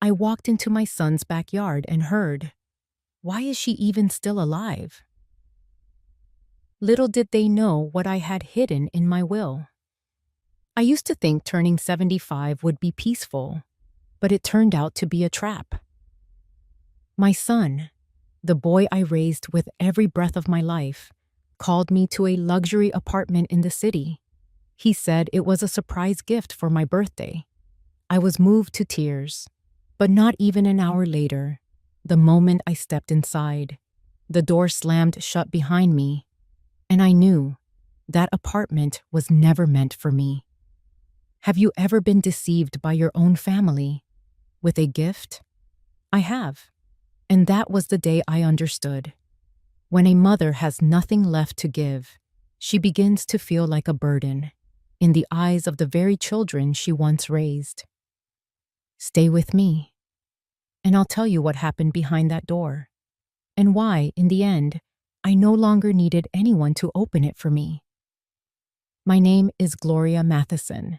I walked into my son's backyard and heard, "Why is she even still alive?" Little did they know what I had hidden in my will. I used to think turning 75 would be peaceful, but it turned out to be a trap. My son, the boy I raised with every breath of my life, called me to a luxury apartment in the city. He said it was a surprise gift for my birthday. I was moved to tears, but not even an hour later, the moment I stepped inside, the door slammed shut behind me, and I knew that apartment was never meant for me. Have you ever been deceived by your own family with a gift? I have. And that was the day I understood. When a mother has nothing left to give, she begins to feel like a burden in the eyes of the very children she once raised. Stay with me, and I'll tell you what happened behind that door, and why, in the end, I no longer needed anyone to open it for me. My name is Gloria Matheson.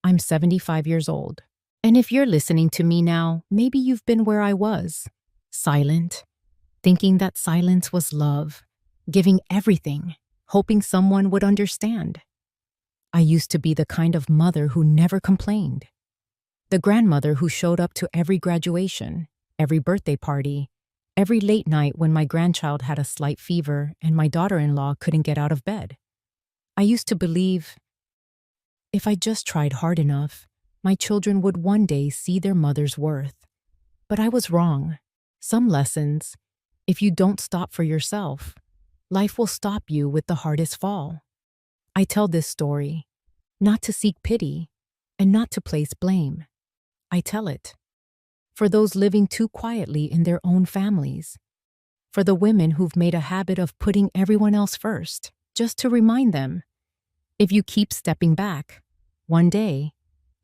I'm 75 years old. And if you're listening to me now, maybe you've been where I was, silent, thinking that silence was love, giving everything, hoping someone would understand. I used to be the kind of mother who never complained, the grandmother who showed up to every graduation, every birthday party, every late night when my grandchild had a slight fever and my daughter-in-law couldn't get out of bed. I used to believe if I just tried hard enough, my children would one day see their mother's worth. But I was wrong. Some lessons, if you don't stop for yourself, life will stop you with the hardest fall. I tell this story, not to seek pity and not to place blame. I tell it for those living too quietly in their own families, for the women who've made a habit of putting everyone else first, just to remind them, if you keep stepping back, one day,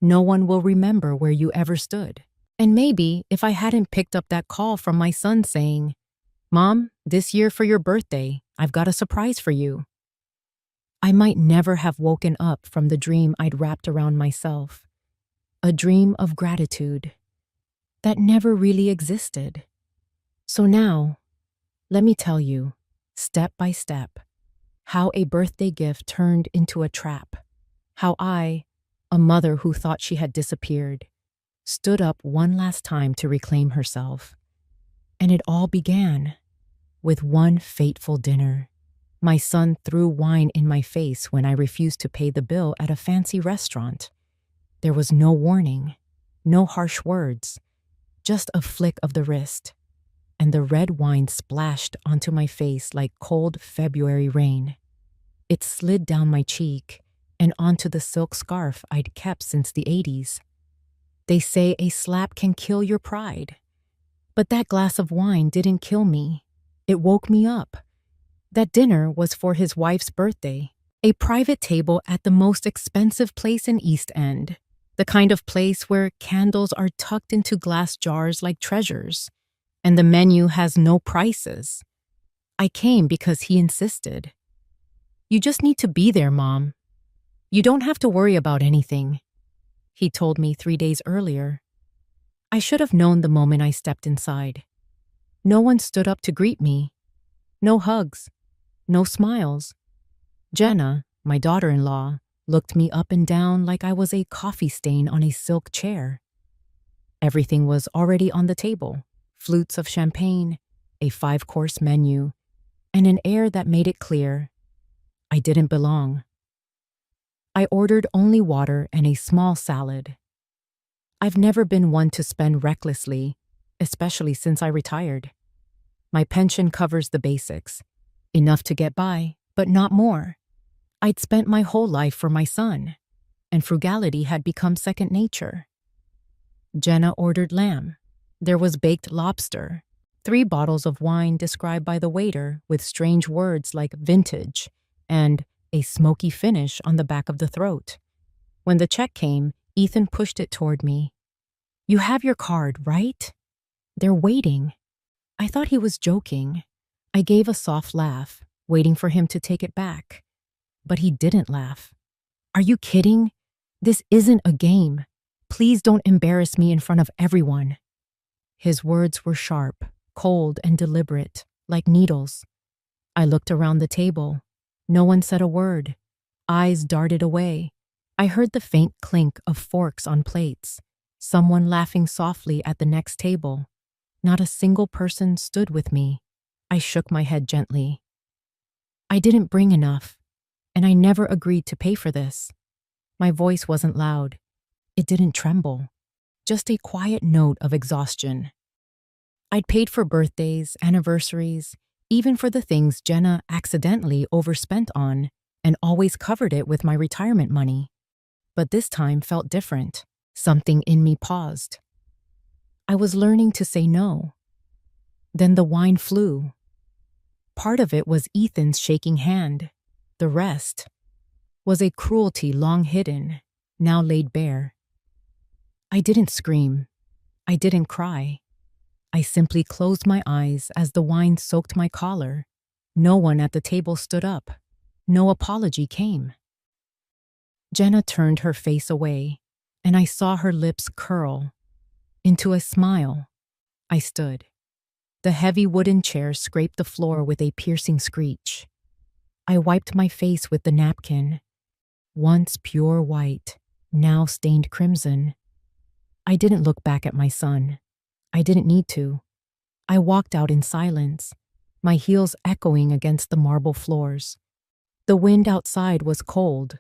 no one will remember where you ever stood. And maybe if I hadn't picked up that call from my son saying, "Mom, this year for your birthday, I've got a surprise for you," I might never have woken up from the dream I'd wrapped around myself, a dream of gratitude that never really existed. So now, let me tell you, step by step, how a birthday gift turned into a trap, how I, a mother who thought she had disappeared, stood up one last time to reclaim herself. And it all began with one fateful dinner. My son threw wine in my face when I refused to pay the bill at a fancy restaurant. There was no warning, no harsh words, just a flick of the wrist, and the red wine splashed onto my face like cold February rain. It slid down my cheek and onto the silk scarf I'd kept since the 80s. They say a slap can kill your pride. But that glass of wine didn't kill me. It woke me up. That dinner was for his wife's birthday, a private table at the most expensive place in East End, the kind of place where candles are tucked into glass jars like treasures, and the menu has no prices. I came because he insisted. "You just need to be there, Mom. You don't have to worry about anything," he told me 3 days earlier. I should have known the moment I stepped inside. No one stood up to greet me. No hugs. No smiles. Jenna, my daughter-in-law, looked me up and down like I was a coffee stain on a silk chair. Everything was already on the table. Flutes of champagne, a 5-course menu, and an air that made it clear I didn't belong. I ordered only water and a small salad. I've never been one to spend recklessly, especially since I retired. My pension covers the basics, enough to get by, but not more. I'd spent my whole life for my son, and frugality had become second nature. Jenna ordered lamb. There was baked lobster, 3 bottles of wine described by the waiter with strange words like vintage and a smoky finish on the back of the throat. When the check came, Ethan pushed it toward me. "You have your card, right? They're waiting." I thought he was joking. I gave a soft laugh, waiting for him to take it back. But he didn't laugh. "Are you kidding? This isn't a game. Please don't embarrass me in front of everyone." His words were sharp, cold, and deliberate, like needles. I looked around the table. No one said a word. Eyes darted away. I heard the faint clink of forks on plates. Someone laughing softly at the next table. Not a single person stood with me. I shook my head gently. I didn't bring enough, and I never agreed to pay for this. My voice wasn't loud. It didn't tremble. Just a quiet note of exhaustion. I'd paid for birthdays, anniversaries, even for the things Jenna accidentally overspent on, and always covered it with my retirement money. But this time felt different. Something in me paused. I was learning to say no. Then the wine flew. Part of it was Ethan's shaking hand. The rest was a cruelty long hidden, now laid bare. I didn't scream. I didn't cry. I simply closed my eyes as the wine soaked my collar. No one at the table stood up. No apology came. Jenna turned her face away, and I saw her lips curl into a smile. I stood. The heavy wooden chair scraped the floor with a piercing screech. I wiped my face with the napkin, once pure white, now stained crimson. I didn't look back at my son. I didn't need to. I walked out in silence, my heels echoing against the marble floors. The wind outside was cold,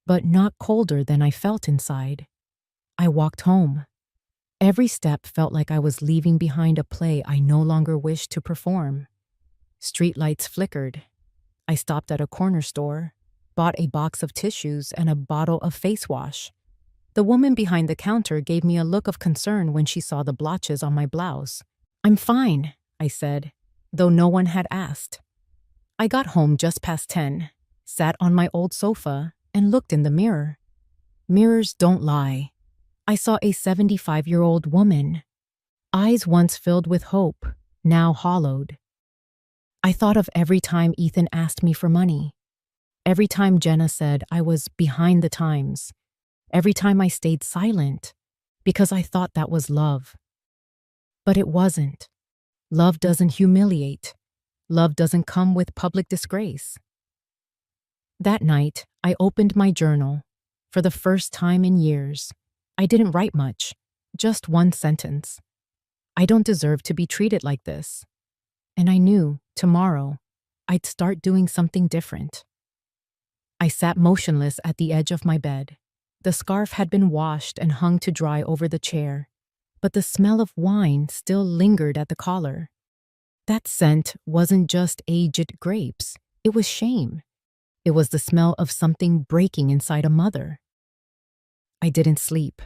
but not colder than I felt inside. I walked home. Every step felt like I was leaving behind a play I no longer wished to perform. Streetlights flickered. I stopped at a corner store, bought a box of tissues and a bottle of face wash. The woman behind the counter gave me a look of concern when she saw the blotches on my blouse. "I'm fine," I said, though no one had asked. I got home just past 10, sat on my old sofa, and looked in the mirror. Mirrors don't lie. I saw a 75-year-old woman. Eyes once filled with hope, now hollowed. I thought of every time Ethan asked me for money. Every time Jenna said I was behind the times. Every time I stayed silent, because I thought that was love. But it wasn't. Love doesn't humiliate. Love doesn't come with public disgrace. That night, I opened my journal. For the first time in years, I didn't write much, just one sentence. I don't deserve to be treated like this. And I knew, tomorrow, I'd start doing something different. I sat motionless at the edge of my bed. The scarf had been washed and hung to dry over the chair, but the smell of wine still lingered at the collar. That scent wasn't just aged grapes, it was shame. It was the smell of something breaking inside a mother. I didn't sleep.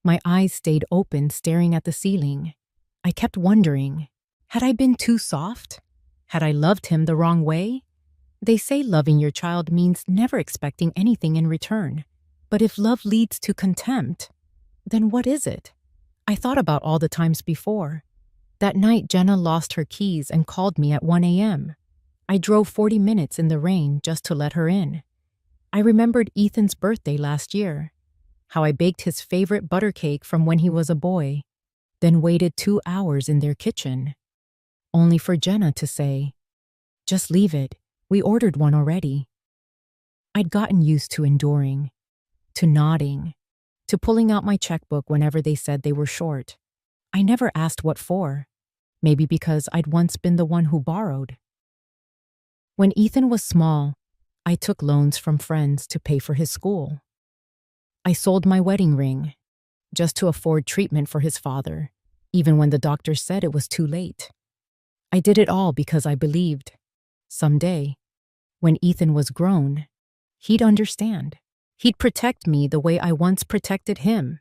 My eyes stayed open, staring at the ceiling. I kept wondering, had I been too soft? Had I loved him the wrong way? They say loving your child means never expecting anything in return. But if love leads to contempt, then what is it? I thought about all the times before. That night, Jenna lost her keys and called me at 1 a.m. I drove 40 minutes in the rain just to let her in. I remembered Ethan's birthday last year, how I baked his favorite butter cake from when he was a boy, then waited 2 hours in their kitchen, only for Jenna to say, "Just leave it, we ordered one already." I'd gotten used to enduring, to nodding, to pulling out my checkbook whenever they said they were short. I never asked what for, maybe because I'd once been the one who borrowed. When Ethan was small, I took loans from friends to pay for his school. I sold my wedding ring, just to afford treatment for his father, even when the doctor said it was too late. I did it all because I believed, someday, when Ethan was grown, he'd understand. He'd protect me the way I once protected him.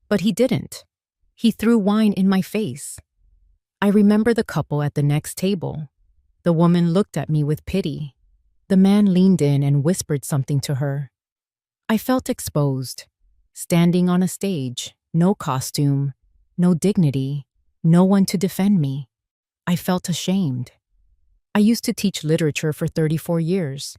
But he didn't. He threw wine in my face. I remember the couple at the next table. The woman looked at me with pity. The man leaned in and whispered something to her. I felt exposed, standing on a stage, no costume, no dignity, no one to defend me. I felt ashamed. I used to teach literature for 34 years.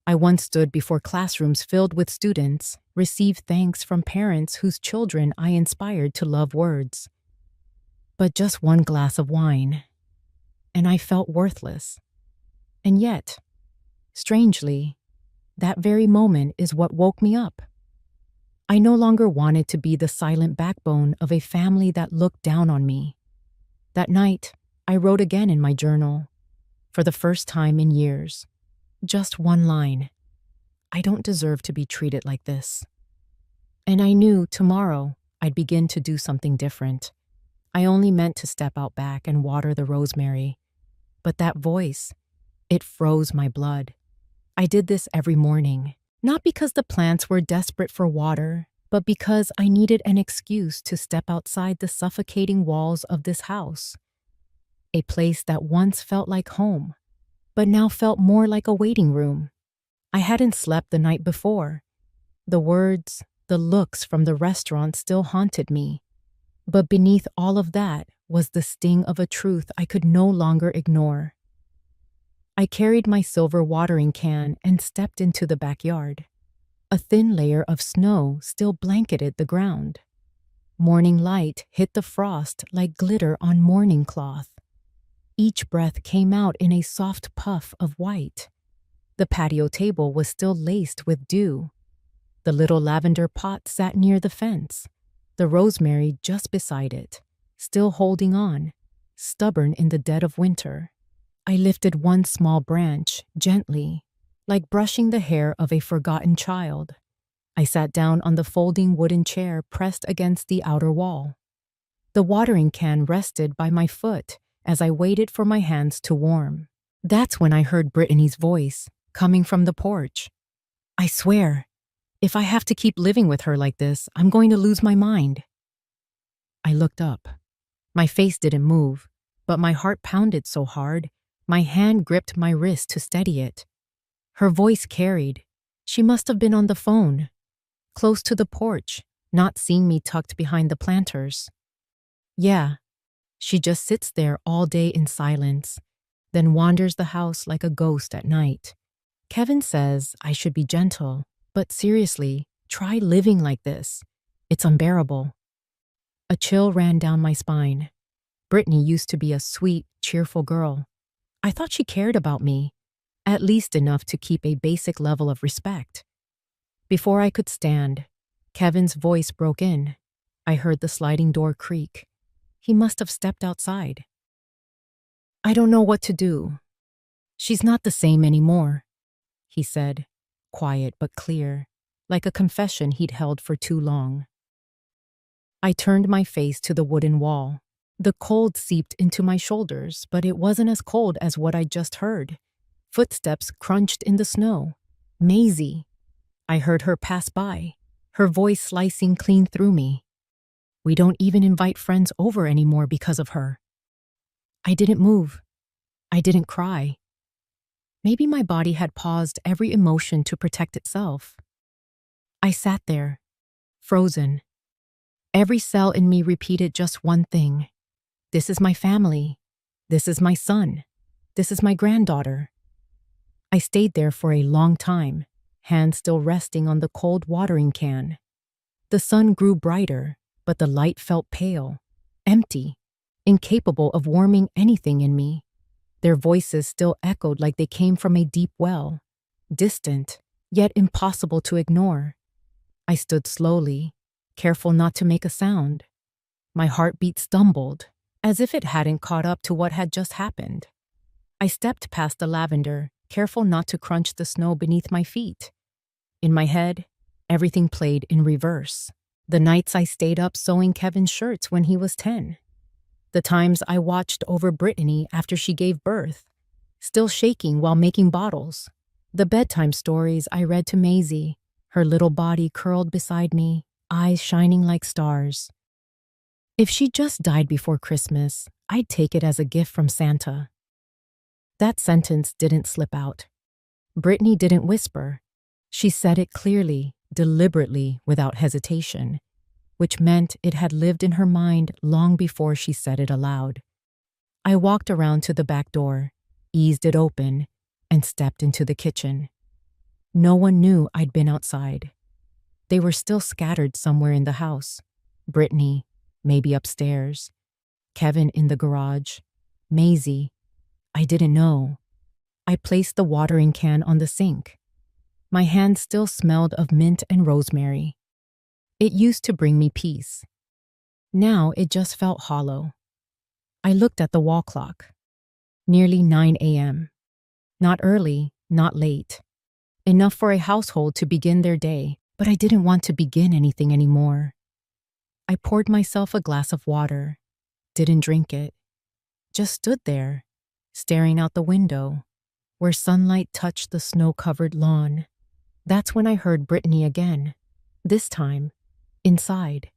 I once stood before classrooms filled with students, received thanks from parents whose children I inspired to love words. but just one glass of wine. And I felt worthless. And yet, strangely, that very moment is what woke me up. I no longer wanted to be the silent backbone of a family that looked down on me. That night, I wrote again in my journal, for the first time in years. Just one line. I don't deserve to be treated like this. And I knew tomorrow I'd begin to do something different. I only meant to step out back and water the rosemary. But that voice, it froze my blood. I did this every morning, not because the plants were desperate for water, but because I needed an excuse to step outside the suffocating walls of this house. A place that once felt like home, but now felt more like a waiting room. I hadn't slept the night before. The words, the looks from the restaurant still haunted me. But beneath all of that was the sting of a truth I could no longer ignore. I carried my silver watering can and stepped into the backyard. A thin layer of snow still blanketed the ground. Morning light hit the frost like glitter on mourning cloth. Each breath came out in a soft puff of white. The patio table was still laced with dew. The little lavender pot sat near the fence, the rosemary just beside it, still holding on, stubborn in the dead of winter. I lifted one small branch, gently, like brushing the hair of a forgotten child. I sat down on the folding wooden chair pressed against the outer wall. The watering can rested by my foot as I waited for my hands to warm. That's when I heard Brittany's voice, coming from the porch. I swear, if I have to keep living with her like this, I'm going to lose my mind. I looked up. My face didn't move, but my heart pounded so hard, my hand gripped my wrist to steady it. Her voice carried. She must have been on the phone, close to the porch, not seeing me tucked behind the planters. Yeah, she just sits there all day in silence, then wanders the house like a ghost at night. Kevin says I should be gentle, but seriously, try living like this. It's unbearable. A chill ran down my spine. Brittany used to be a sweet, cheerful girl. I thought she cared about me, at least enough to keep a basic level of respect. Before I could stand, Kevin's voice broke in. I heard the sliding door creak. He must have stepped outside. I don't know what to do. She's not the same anymore, he said, quiet but clear, like a confession he'd held for too long. I turned my face to the wooden wall. The cold seeped into my shoulders, but it wasn't as cold as what I'd just heard. Footsteps crunched in the snow. Maisie. I heard her pass by, her voice slicing clean through me. We don't even invite friends over anymore because of her. I didn't move. I didn't cry. Maybe my body had paused every emotion to protect itself. I sat there, frozen. Every cell in me repeated just one thing. This is my family. This is my son. This is my granddaughter. I stayed there for a long time, hands still resting on the cold watering can. The sun grew brighter, but the light felt pale, empty, incapable of warming anything in me. Their voices still echoed like they came from a deep well, distant, yet impossible to ignore. I stood slowly, careful not to make a sound. My heartbeat stumbled, as if it hadn't caught up to what had just happened. I stepped past the lavender, careful not to crunch the snow beneath my feet. In my head, everything played in reverse. The nights I stayed up sewing Kevin's shirts when he was 10. The times I watched over Brittany after she gave birth, still shaking while making bottles. The bedtime stories I read to Maisie, her little body curled beside me, eyes shining like stars. If she just died before Christmas, I'd take it as a gift from Santa. That sentence didn't slip out. Brittany didn't whisper. She said it clearly, deliberately, without hesitation, which meant it had lived in her mind long before she said it aloud. I walked around to the back door, eased it open, and stepped into the kitchen. No one knew I'd been outside. They were still scattered somewhere in the house. Brittany, maybe upstairs. Kevin in the garage. Maisie. I didn't know. I placed the watering can on the sink. My hand still smelled of mint and rosemary. It used to bring me peace. Now it just felt hollow. I looked at the wall clock. Nearly 9 a.m. Not early, not late. Enough for a household to begin their day, but I didn't want to begin anything anymore. I poured myself a glass of water, didn't drink it, just stood there, staring out the window, where sunlight touched the snow-covered lawn. That's when I heard Brittany again, this time, inside.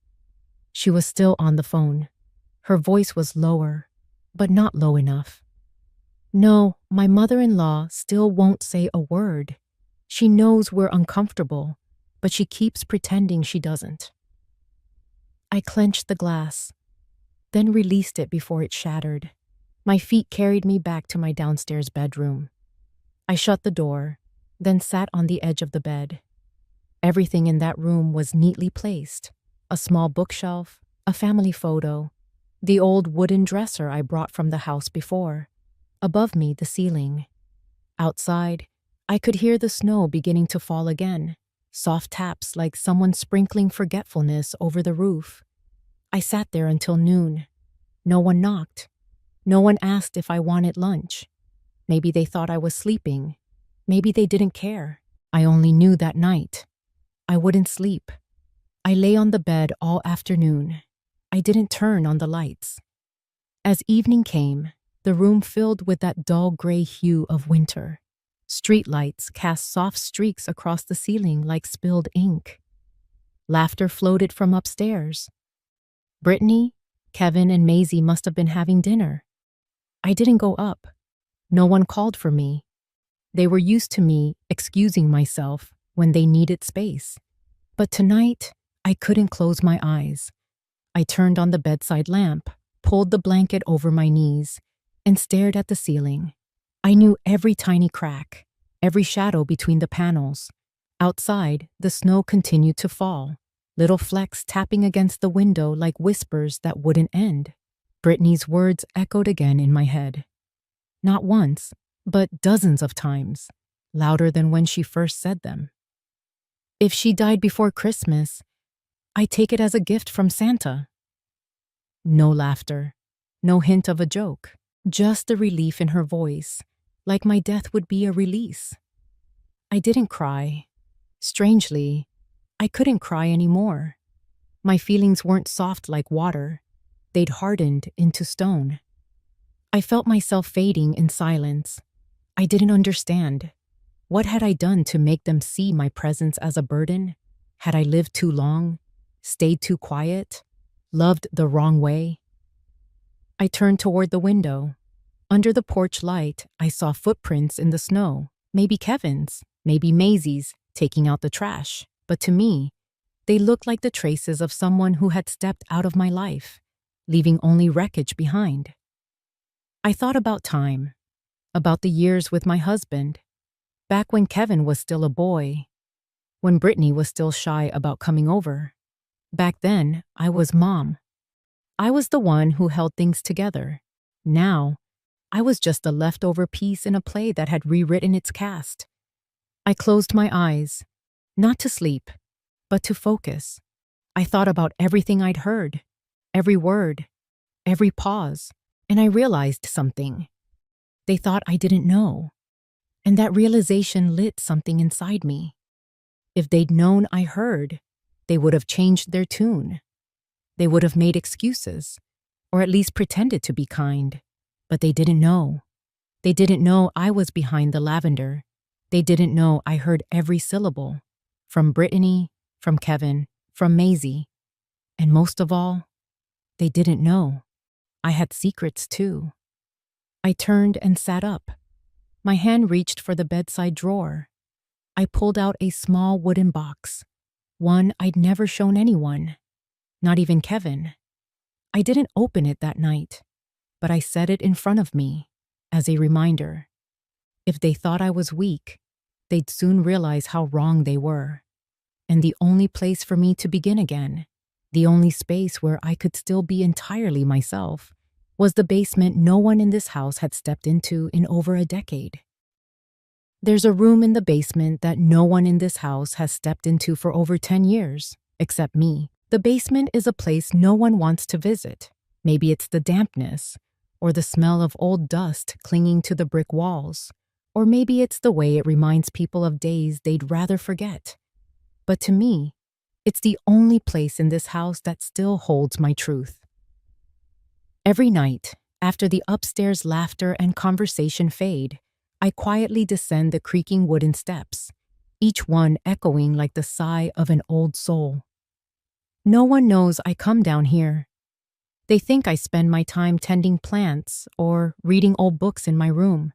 She was still on the phone. Her voice was lower, but not low enough. No, my mother-in-law still won't say a word. She knows we're uncomfortable, but she keeps pretending she doesn't. I clenched the glass, then released it before it shattered. My feet carried me back to my downstairs bedroom. I shut the door, then sat on the edge of the bed. Everything in that room was neatly placed. A small bookshelf, a family photo, the old wooden dresser I brought from the house before. Above me, the ceiling. Outside, I could hear the snow beginning to fall again, soft taps like someone sprinkling forgetfulness over the roof. I sat there until noon. No one knocked. No one asked if I wanted lunch. Maybe they thought I was sleeping. Maybe they didn't care. I only knew that night I wouldn't sleep. I lay on the bed all afternoon. I didn't turn on the lights. As evening came, the room filled with that dull gray hue of winter. Street lights cast soft streaks across the ceiling like spilled ink. Laughter floated from upstairs. Brittany, Kevin, and Maisie must have been having dinner. I didn't go up. No one called for me. They were used to me excusing myself when they needed space. But tonight, I couldn't close my eyes. I turned on the bedside lamp, pulled the blanket over my knees, and stared at the ceiling. I knew every tiny crack, every shadow between the panels. Outside, the snow continued to fall, little flecks tapping against the window like whispers that wouldn't end. Brittany's words echoed again in my head. Not once, but dozens of times, louder than when she first said them. If she died before Christmas, I take it as a gift from Santa. No laughter, no hint of a joke, just the relief in her voice, like my death would be a release. I didn't cry. Strangely, I couldn't cry anymore. My feelings weren't soft like water. They'd hardened into stone. I felt myself fading in silence. I didn't understand. What had I done to make them see my presence as a burden? Had I lived too long? Stayed too quiet? Loved the wrong way? I turned toward the window. Under the porch light, I saw footprints in the snow. Maybe Kevin's, maybe Maisie's, taking out the trash. But to me, they looked like the traces of someone who had stepped out of my life, leaving only wreckage behind. I thought about time, about the years with my husband, back when Kevin was still a boy, when Brittany was still shy about coming over. Back then, I was mom. I was the one who held things together. Now, I was just a leftover piece in a play that had rewritten its cast. I closed my eyes, not to sleep, but to focus. I thought about everything I'd heard, every word, every pause, and I realized something. They thought I didn't know, and that realization lit something inside me. If they'd known I heard, they would have changed their tune. They would have made excuses, or at least pretended to be kind. But they didn't know. They didn't know I was behind the lavender. They didn't know I heard every syllable. From Brittany, from Kevin, from Maisie. And most of all, they didn't know I had secrets too. I turned and sat up. My hand reached for the bedside drawer. I pulled out a small wooden box, one I'd never shown anyone, not even Kevin. I didn't open it that night, but I set it in front of me as a reminder. If they thought I was weak, they'd soon realize how wrong they were. And the only place for me to begin again, the only space where I could still be entirely myself, was the basement no one in this house had stepped into in over a decade. There's a room in the basement that no one in this house has stepped into for over 10 years, except me. The basement is a place no one wants to visit. Maybe it's the dampness, or the smell of old dust clinging to the brick walls, or maybe it's the way it reminds people of days they'd rather forget. But to me, it's the only place in this house that still holds my truth. Every night, after the upstairs laughter and conversation fade, I quietly descend the creaking wooden steps, each one echoing like the sigh of an old soul. No one knows I come down here. They think I spend my time tending plants or reading old books in my room.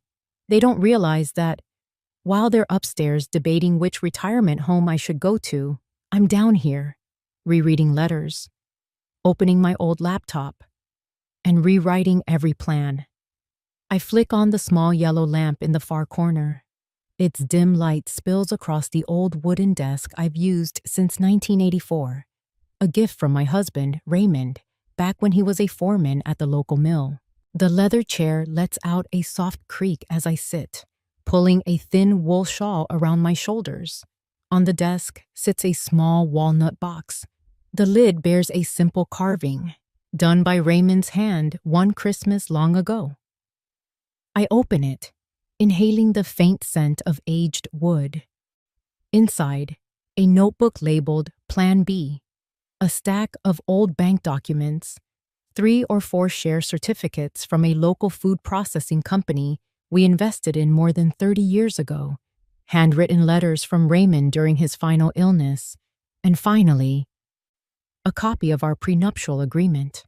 They don't realize that while they're upstairs debating which retirement home I should go to, I'm down here, rereading letters, opening my old laptop, and rewriting every plan. I flick on the small yellow lamp in the far corner. Its dim light spills across the old wooden desk I've used since 1984, a gift from my husband, Raymond, back when he was a foreman at the local mill. The leather chair lets out a soft creak as I sit, pulling a thin wool shawl around my shoulders. On the desk sits a small walnut box. The lid bears a simple carving, done by Raymond's hand one Christmas long ago. I open it, inhaling the faint scent of aged wood. Inside, a notebook labeled Plan B, a stack of old bank documents, 3 or 4 share certificates from a local food processing company we invested in more than 30 years ago, handwritten letters from Raymond during his final illness, and finally, a copy of our prenuptial agreement.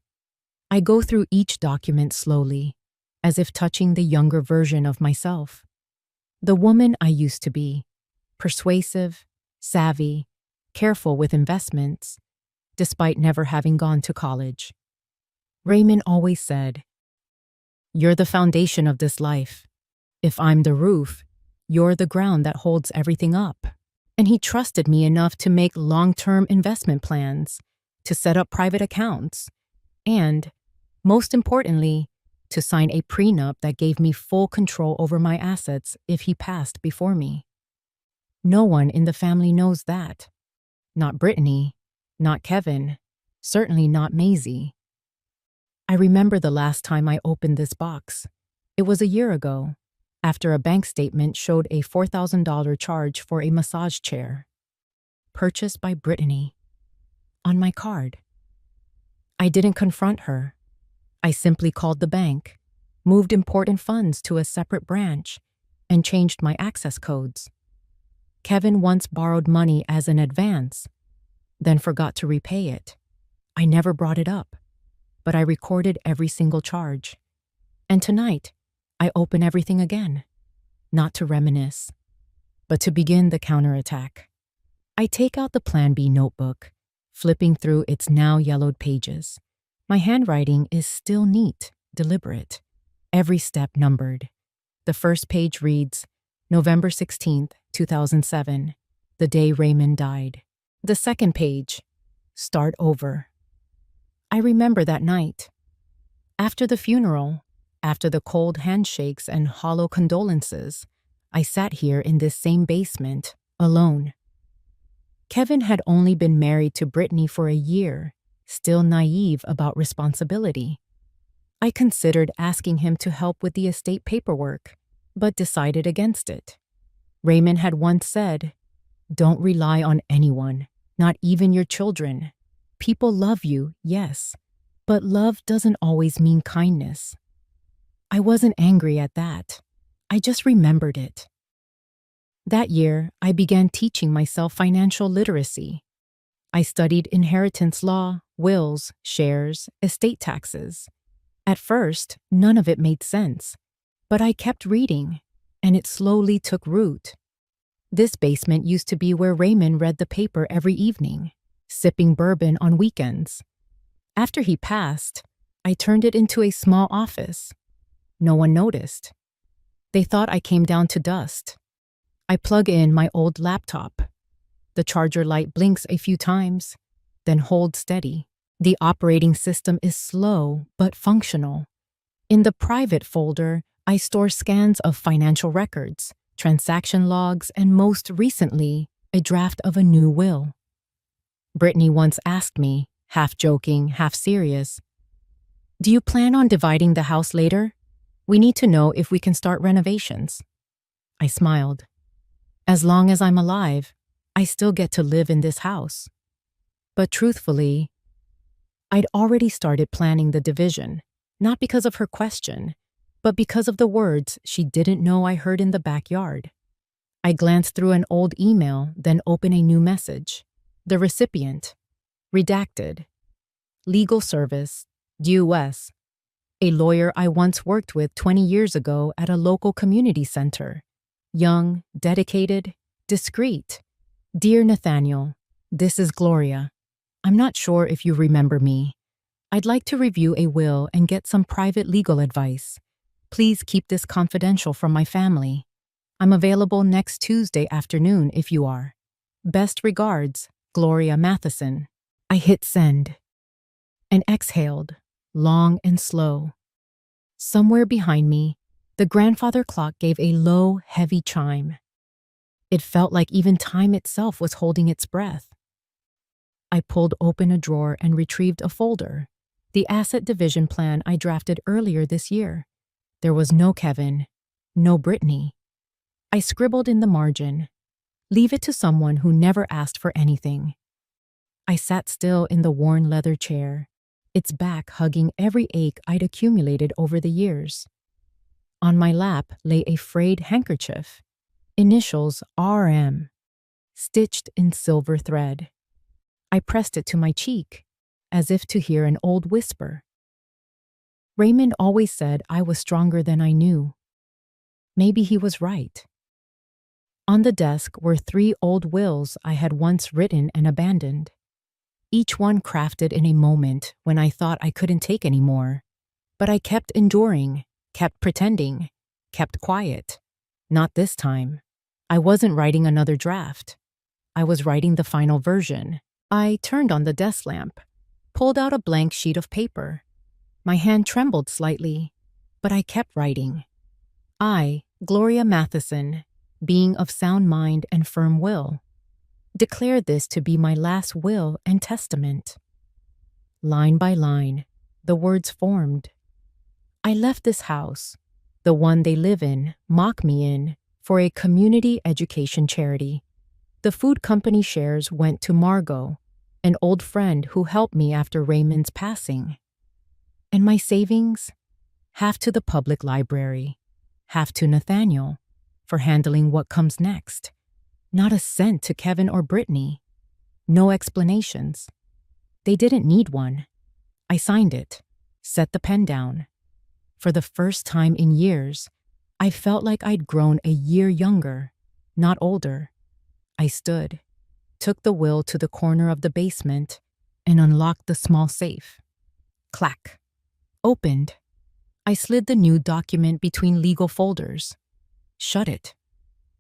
I go through each document slowly, as if touching the younger version of myself. The woman I used to be, persuasive, savvy, careful with investments, despite never having gone to college. Raymond always said, "You're the foundation of this life. If I'm the roof, you're the ground that holds everything up." And he trusted me enough to make long-term investment plans, to set up private accounts, and, most importantly, to sign a prenup that gave me full control over my assets if he passed before me. No one in the family knows that. Not Brittany, not Kevin, certainly not Maisie. I remember the last time I opened this box. It was a year ago, after a bank statement showed a $4,000 charge for a massage chair, purchased by Brittany, on my card. I didn't confront her. I simply called the bank, moved important funds to a separate branch, and changed my access codes. Kevin once borrowed money as an advance, then forgot to repay it. I never brought it up, but I recorded every single charge. And tonight, I open everything again, not to reminisce, but to begin the counterattack. I take out the Plan B notebook, flipping through its now yellowed pages. My handwriting is still neat, deliberate, every step numbered. The first page reads, November 16th, 2007, the day Raymond died. The second page, start over. I remember that night. After the funeral, after the cold handshakes and hollow condolences, I sat here in this same basement, alone. Kevin had only been married to Brittany for a year, still naive about responsibility. I considered asking him to help with the estate paperwork, but decided against it. Raymond had once said, "Don't rely on anyone, not even your children. People love you, yes, but love doesn't always mean kindness." I wasn't angry at that. I just remembered it. That year, I began teaching myself financial literacy. I studied inheritance law, wills, shares, estate taxes. At first, none of it made sense, but I kept reading, and it slowly took root. This basement used to be where Raymond read the paper every evening, sipping bourbon on weekends. After he passed, I turned it into a small office. No one noticed. They thought I came down to dust. I plug in my old laptop. The charger light blinks a few times, then holds steady. The operating system is slow but functional, In the private folder, I store scans of financial records, transaction logs, and most recently, a draft of a new will. Brittany once asked me, half joking, half serious, "Do you plan on dividing the house later? We need to know if we can start renovations." I smiled. As long as I'm alive, I still get to live in this house. But truthfully, I'd already started planning the division, not because of her question, but because of the words she didn't know I heard in the backyard. I glanced through an old email, then opened a new message. The recipient, redacted. Legal service, US. A lawyer I once worked with 20 years ago at a local community center. Young, dedicated, discreet. Dear Nathaniel, this is Gloria. I'm not sure if you remember me. I'd like to review a will and get some private legal advice. Please keep this confidential from my family. I'm available next Tuesday afternoon if you are. Best regards, Gloria Matheson. I hit send and exhaled, long and slow. Somewhere behind me, the grandfather clock gave a low, heavy chime. It felt like even time itself was holding its breath. I pulled open a drawer and retrieved a folder, the asset division plan I drafted earlier this year. There was no Kevin, no Brittany. I scribbled in the margin, "Leave it to someone who never asked for anything." I sat still in the worn leather chair, its back hugging every ache I'd accumulated over the years. On my lap lay a frayed handkerchief, initials RM, stitched in silver thread. I pressed it to my cheek, as if to hear an old whisper. Raymond always said I was stronger than I knew. Maybe he was right. On the desk were 3 old wills I had once written and abandoned. Each one crafted in a moment when I thought I couldn't take any more. But I kept enduring, kept pretending, kept quiet. Not this time. I wasn't writing another draft. I was writing the final version. I turned on the desk lamp, pulled out a blank sheet of paper. My hand trembled slightly, but I kept writing. I, Gloria Matheson, being of sound mind and firm will, declare this to be my last will and testament. Line by line, the words formed. I left this house, the one they live in, mock me in, for a community education charity. The food company shares went to Margot, an old friend who helped me after Raymond's passing. And my savings? Half to the public library, half to Nathaniel, for handling what comes next. Not a cent to Kevin or Brittany. No explanations. They didn't need one. I signed it, set the pen down. For the first time in years, I felt like I'd grown a year younger, not older. I stood, took the will to the corner of the basement, and unlocked the small safe. Clack. Opened. I slid the new document between legal folders. Shut it.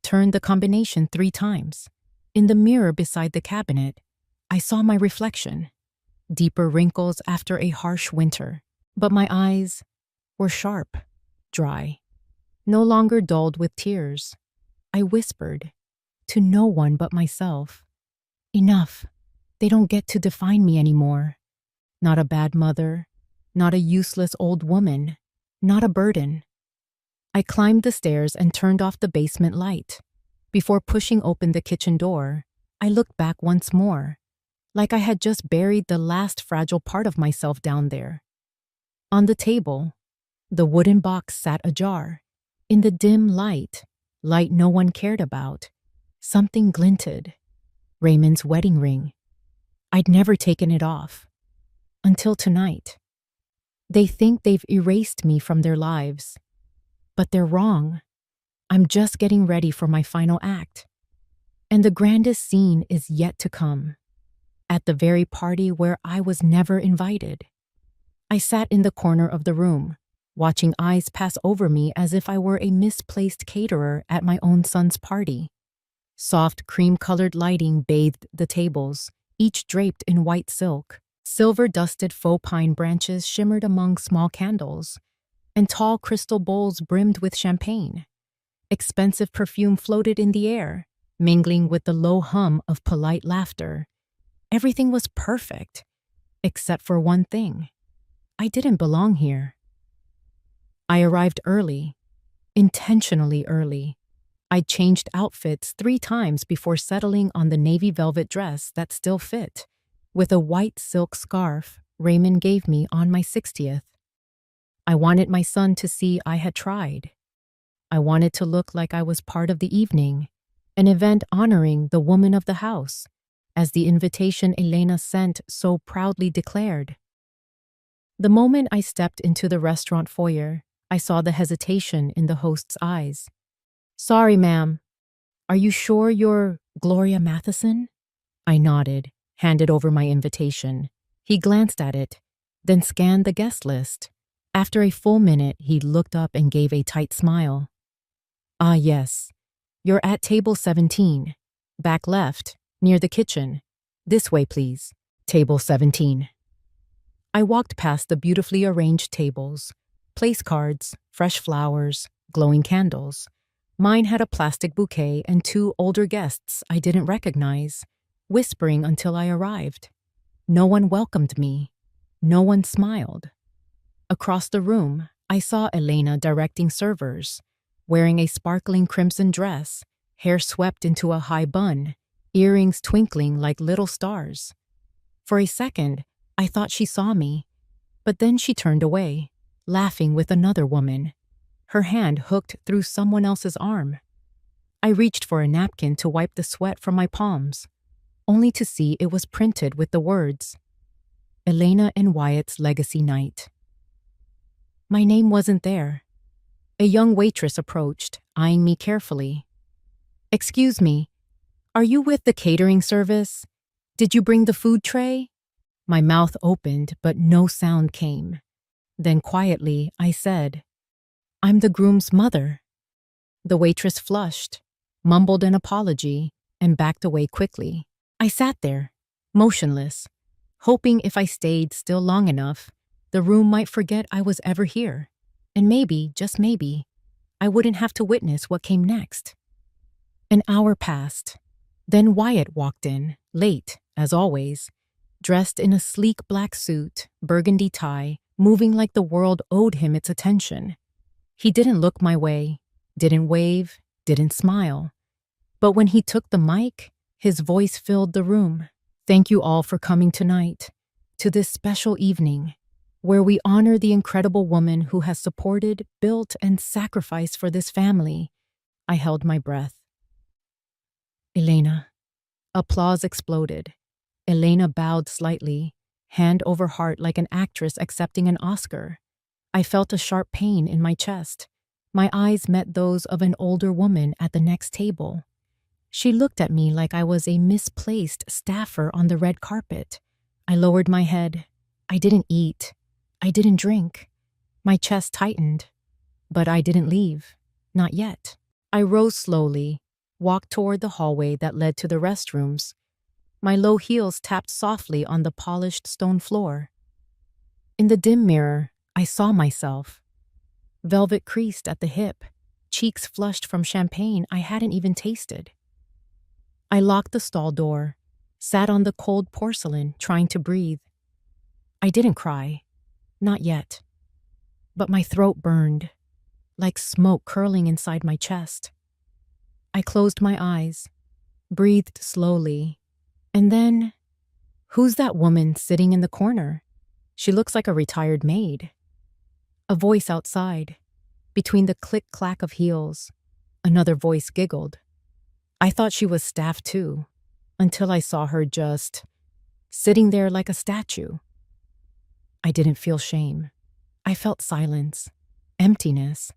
Turned the combination 3 times. In the mirror beside the cabinet, I saw my reflection. Deeper wrinkles after a harsh winter. But my eyes were sharp, dry, no longer dulled with tears. I whispered, to no one but myself, "Enough. They don't get to define me anymore. Not a bad mother, not a useless old woman, not a burden." I climbed the stairs and turned off the basement light. Before pushing open the kitchen door, I looked back once more, like I had just buried the last fragile part of myself down there. On the table, the wooden box sat ajar. In the dim light no one cared about, something glinted. Raymond's wedding ring. I'd never taken it off. Until tonight. They think they've erased me from their lives. But they're wrong. I'm just getting ready for my final act. And the grandest scene is yet to come. At the very party where I was never invited. I sat in the corner of the room, watching eyes pass over me as if I were a misplaced caterer at my own son's party. Soft cream-colored lighting bathed the tables, each draped in white silk. Silver-dusted faux pine branches shimmered among small candles, and tall crystal bowls brimmed with champagne. Expensive perfume floated in the air, mingling with the low hum of polite laughter. Everything was perfect, except for one thing. I didn't belong here. I arrived early, intentionally early. I changed outfits 3 times before settling on the navy velvet dress that still fit, with a white silk scarf Raymond gave me on my 60th. I wanted my son to see I had tried. I wanted to look like I was part of the evening, an event honoring the woman of the house, as the invitation Elena sent so proudly declared. The moment I stepped into the restaurant foyer, I saw the hesitation in the host's eyes. "Sorry, ma'am. Are you sure you're Gloria Matheson?" I nodded, handed over my invitation. He glanced at it, then scanned the guest list. After a full minute, he looked up and gave a tight smile. "Ah, yes. You're at table 17. Back left, near the kitchen. This way, please. Table 17. I walked past the beautifully arranged tables, place cards, fresh flowers, glowing candles. Mine had a plastic bouquet and 2 older guests I didn't recognize, whispering until I arrived. No one welcomed me. No one smiled. Across the room, I saw Elena directing servers, wearing a sparkling crimson dress, hair swept into a high bun, earrings twinkling like little stars. For a second, I thought she saw me, but then she turned away, laughing with another woman, her hand hooked through someone else's arm. I reached for a napkin to wipe the sweat from my palms, only to see it was printed with the words, "Elena and Wyatt's Legacy Night." My name wasn't there. A young waitress approached, eyeing me carefully. "Excuse me, are you with the catering service? Did you bring the food tray?" My mouth opened, but no sound came. Then quietly, I said, "I'm the groom's mother." The waitress flushed, mumbled an apology, and backed away quickly. I sat there, motionless, hoping if I stayed still long enough, the room might forget I was ever here, and maybe, just maybe, I wouldn't have to witness what came next. An hour passed. Then Wyatt walked in, late, as always, dressed in a sleek black suit, burgundy tie, moving like the world owed him its attention. He didn't look my way, didn't wave, didn't smile. But when he took the mic, his voice filled the room. "Thank you all for coming tonight, to this special evening, where we honor the incredible woman who has supported, built, and sacrificed for this family." I held my breath. "Elena." Applause exploded. Elena bowed slightly, hand over heart like an actress accepting an Oscar. I felt a sharp pain in my chest. My eyes met those of an older woman at the next table. She looked at me like I was a misplaced staffer on the red carpet. I lowered my head. I didn't eat. I didn't drink. My chest tightened. But I didn't leave. Not yet. I rose slowly, walked toward the hallway that led to the restrooms. My low heels tapped softly on the polished stone floor. In the dim mirror, I saw myself. Velvet creased at the hip, cheeks flushed from champagne I hadn't even tasted. I locked the stall door, sat on the cold porcelain, trying to breathe. I didn't cry. Not yet. But my throat burned, like smoke curling inside my chest. I closed my eyes, breathed slowly, and then, who's that woman sitting in the corner? She looks like a retired maid. A voice outside, between the click-clack of heels. Another voice giggled. I thought she was staff too, until I saw her just sitting there like a statue. I didn't feel shame. I felt silence, emptiness.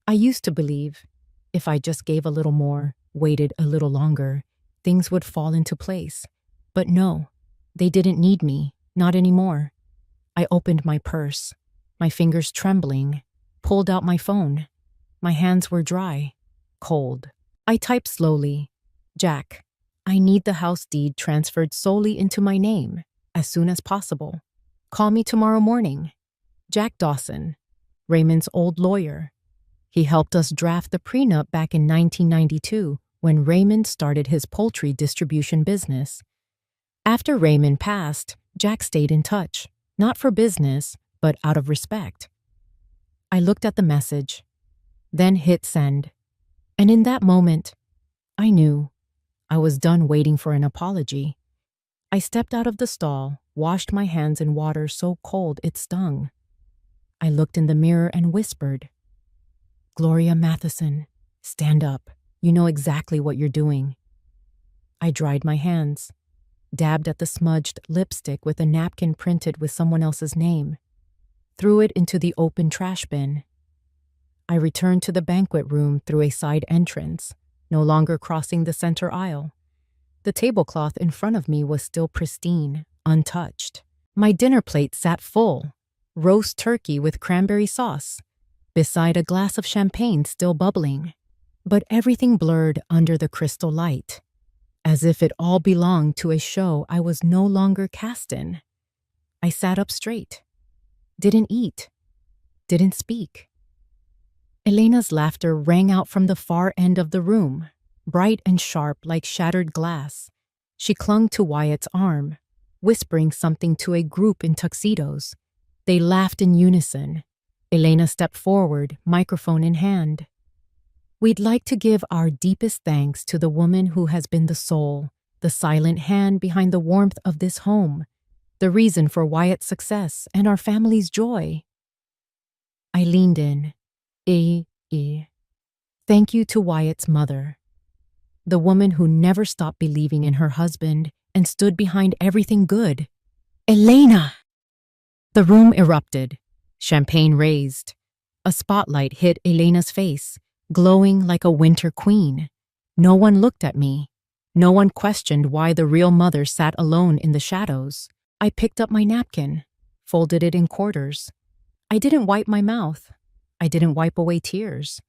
I used to believe if I just gave a little more, waited a little longer, things would fall into place. But no, they didn't need me, not anymore. I opened my purse, my fingers trembling, pulled out my phone. My hands were dry, cold. I typed slowly, "Jack, I need the house deed transferred solely into my name, as soon as possible. Call me tomorrow morning. Jack Dawson." Raymond's old lawyer. He helped us draft the prenup back in 1992 when Raymond started his poultry distribution business. After Raymond passed, Jack stayed in touch, not for business, but out of respect. I looked at the message, then hit send. And in that moment, I knew I was done waiting for an apology. I stepped out of the stall, washed my hands in water so cold it stung. I looked in the mirror and whispered, "Gloria Matheson, stand up. You know exactly what you're doing." I dried my hands, dabbed at the smudged lipstick with a napkin printed with someone else's name, threw it into the open trash bin. I returned to the banquet room through a side entrance, no longer crossing the center aisle. The tablecloth in front of me was still pristine, untouched. My dinner plate sat full, roast turkey with cranberry sauce, beside a glass of champagne still bubbling. But everything blurred under the crystal light, as if it all belonged to a show I was no longer cast in. I sat up straight, didn't eat, didn't speak. Elena's laughter rang out from the far end of the room, bright and sharp like shattered glass. She clung to Wyatt's arm, whispering something to a group in tuxedos. They laughed in unison. Elena stepped forward, microphone in hand. "We'd like to give our deepest thanks to the woman who has been the soul, the silent hand behind the warmth of this home, the reason for Wyatt's success and our family's joy." I leaned in. Thank you to Wyatt's mother, the woman who never stopped believing in her husband and stood behind everything good. Elena! The room erupted. Champagne raised. A spotlight hit Elena's face, glowing like a winter queen. No one looked at me. No one questioned why the real mother sat alone in the shadows. I picked up my napkin, folded it in quarters. I didn't wipe my mouth. I didn't wipe away tears,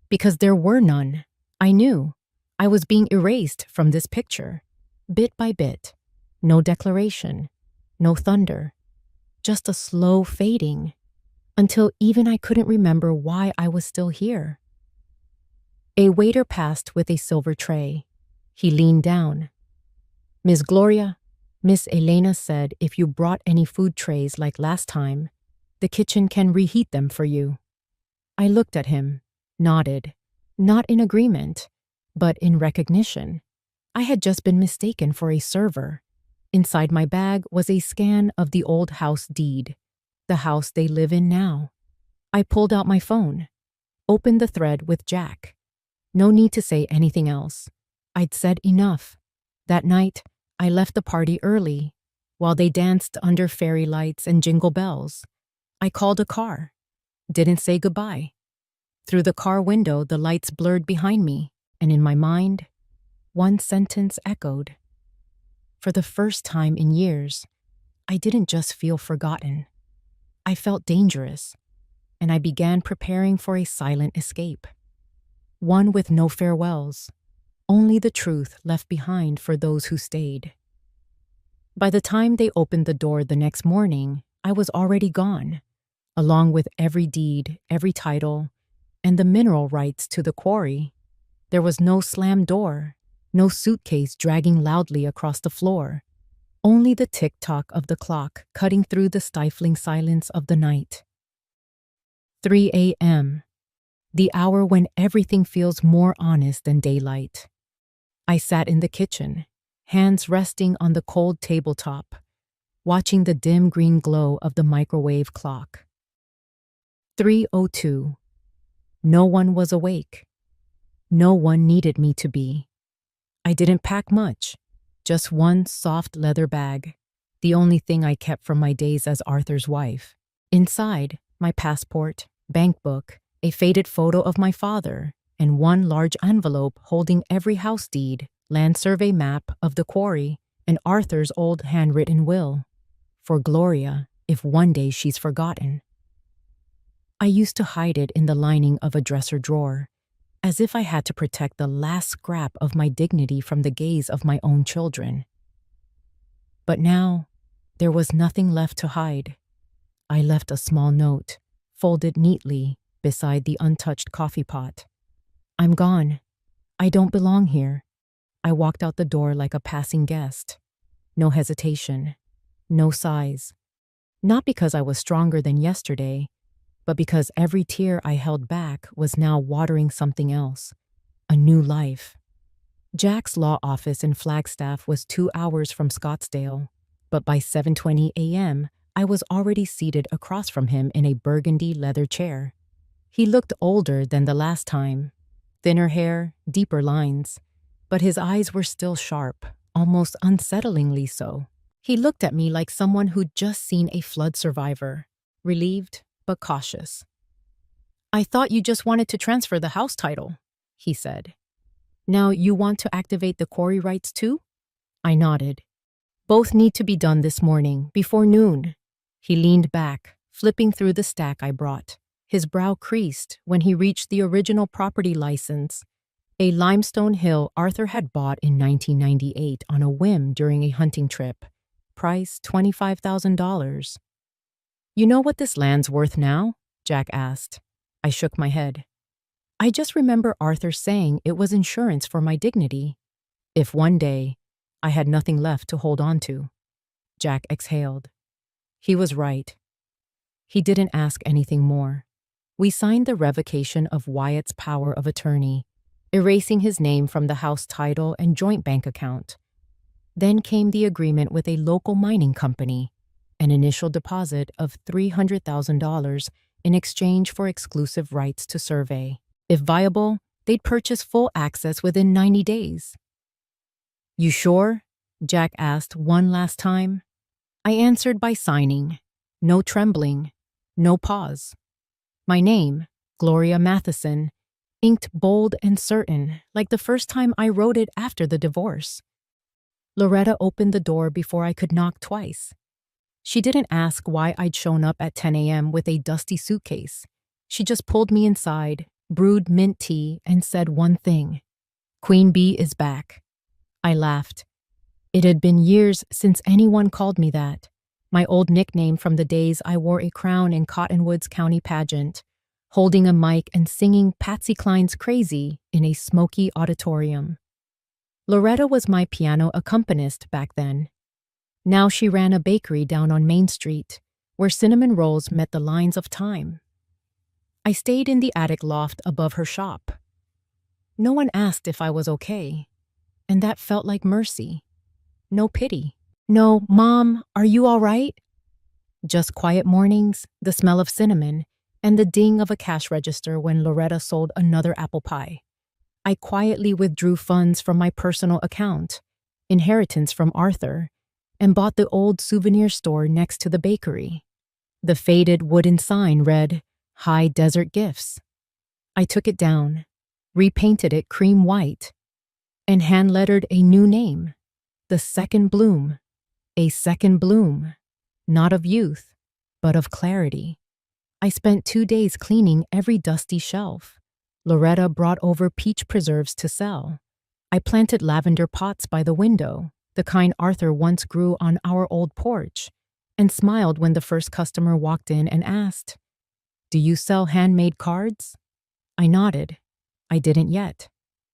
because there were none. I knew I was being erased from this picture, bit by bit. No declaration, no thunder, just a slow fading, until even I couldn't remember why I was still here. A waiter passed with a silver tray. He leaned down. "Miss Gloria, Miss Elena said if you brought any food trays like last time, the kitchen can reheat them for you." I looked at him, nodded, not in agreement, but in recognition. I had just been mistaken for a server. Inside my bag was a scan of the old house deed, the house they live in now. I pulled out my phone, opened the thread with Jack. No need to say anything else. I'd said enough. That night, I left the party early, while they danced under fairy lights and jingle bells. I called a car. Didn't say goodbye. Through the car window, the lights blurred behind me, and in my mind, one sentence echoed. For the first time in years, I didn't just feel forgotten. I felt dangerous, and I began preparing for a silent escape. One with no farewells, only the truth left behind for those who stayed. By the time they opened the door the next morning, I was already gone, along with every deed, every title, and the mineral rights to the quarry. There was no slammed door, no suitcase dragging loudly across the floor, only the tick-tock of the clock cutting through the stifling silence of the night. 3 a.m., the hour when everything feels more honest than daylight. I sat in the kitchen, hands resting on the cold tabletop, watching the dim green glow of the microwave clock. 3:02. No one was awake. No one needed me to be. I didn't pack much, just one soft leather bag, the only thing I kept from my days as Arthur's wife. Inside, my passport, bank book, a faded photo of my father, and one large envelope holding every house deed, land survey map of the quarry, and Arthur's old handwritten will. For Gloria, if one day she's forgotten. I used to hide it in the lining of a dresser drawer, as if I had to protect the last scrap of my dignity from the gaze of my own children. But now, there was nothing left to hide. I left a small note, folded neatly beside the untouched coffee pot. I'm gone. I don't belong here. I walked out the door like a passing guest. No hesitation. No sighs. Not because I was stronger than yesterday, but because every tear I held back was now watering something else. A new life. Jack's law office in Flagstaff was 2 hours from Scottsdale, but by 7:20 a.m., I was already seated across from him in a burgundy leather chair. He looked older than the last time. Thinner hair, deeper lines, but his eyes were still sharp, almost unsettlingly so. He looked at me like someone who'd just seen a flood survivor, relieved but cautious. I thought you just wanted to transfer the house title, he said. Now you want to activate the quarry rights too? I nodded. Both need to be done this morning, before noon. He leaned back, flipping through the stack I brought. His brow creased when he reached the original property license, a limestone hill Arthur had bought in 1998 on a whim during a hunting trip. Price $25,000. You know what this land's worth now? Jack asked. I shook my head. I just remember Arthur saying it was insurance for my dignity. If one day I had nothing left to hold on to. Jack exhaled. He was right. He didn't ask anything more. We signed the revocation of Wyatt's power of attorney, erasing his name from the house title and joint bank account. Then came the agreement with a local mining company, an initial deposit of $300,000 in exchange for exclusive rights to survey. If viable, they'd purchase full access within 90 days. You sure? Jack asked one last time. I answered by signing. No trembling. No pause. My name, Gloria Matheson, inked bold and certain, like the first time I wrote it after the divorce. Loretta opened the door before I could knock twice. She didn't ask why I'd shown up at 10 a.m. with a dusty suitcase. She just pulled me inside, brewed mint tea, and said one thing. Queen Bee is back. I laughed. It had been years since anyone called me that. My old nickname from the days I wore a crown in Cottonwoods County pageant, holding a mic and singing Patsy Cline's Crazy in a smoky auditorium. Loretta was my piano accompanist back then. Now she ran a bakery down on Main Street, where cinnamon rolls met the lines of time. I stayed in the attic loft above her shop. No one asked if I was okay, and that felt like mercy. No pity. No, Mom, are you all right? Just quiet mornings, the smell of cinnamon, and the ding of a cash register when Loretta sold another apple pie. I quietly withdrew funds from my personal account, inheritance from Arthur, and bought the old souvenir store next to the bakery. The faded wooden sign read, High Desert Gifts. I took it down, repainted it cream white, and hand-lettered a new name, The Second Bloom. A second bloom, not of youth, but of clarity. I spent 2 days cleaning every dusty shelf. Loretta brought over peach preserves to sell. I planted lavender pots by the window, the kind Arthur once grew on our old porch, and smiled when the first customer walked in and asked, Do you sell handmade cards? I nodded. I didn't yet,